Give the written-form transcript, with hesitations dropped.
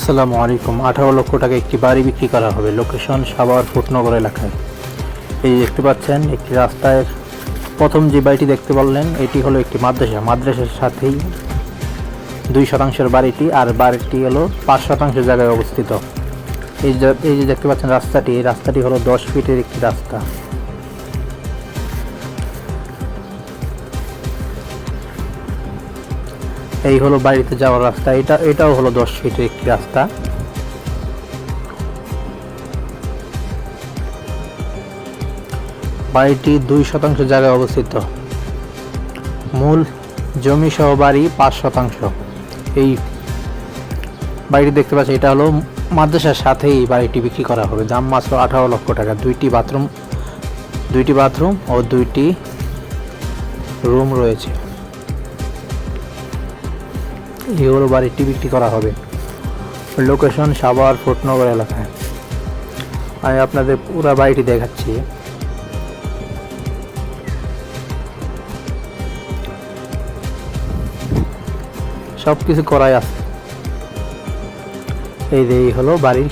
আসসালামু আলাইকুম। 18 লক্ষ টাকা একটি বাড়ি বিক্রি করা হবে। লোকেশন সাভার ফুটনগর এলাকায়। এই দেখতে পাচ্ছেন একটি রাস্তায় প্রথম যে বাড়িটি দেখতে পারলেন এটি হলো একটি মাদ্রাসার সাথেই 2% বাড়িটি, আর বাড়িটি হলো 5% জায়গায় অবস্থিত। এই যে দেখতে পাচ্ছেন রাস্তাটি, এই রাস্তাটি হলো 10 ফিটের একটি রাস্তা। এই হলো বাড়িতে যাওয়ার রাস্তা। এটাও হলো 10 ফিটের একটি রাস্তা। বাড়িটি 2% জায়গায় অবস্থিত। মূল জমি সহ বাড়ি 5%। এই বাড়িটি দেখতে পাচ্ছি, এটা হলো মাদ্রাসার সাথেই বাড়িটি বিক্রি করা হবে। দাম মাত্র 18 লক্ষ টাকা। দুইটি বাথরুম ও 2টি রুম রয়েছে। এই হলো বাড়িটি বিক্রি করা হবে। লোকেশন সাভার ফুটনগর এলাকায়। আমি আপনাদের পুরো বাড়িটি দেখাচ্ছি। সব কিছু করাই আছে। এই হলো বাড়ির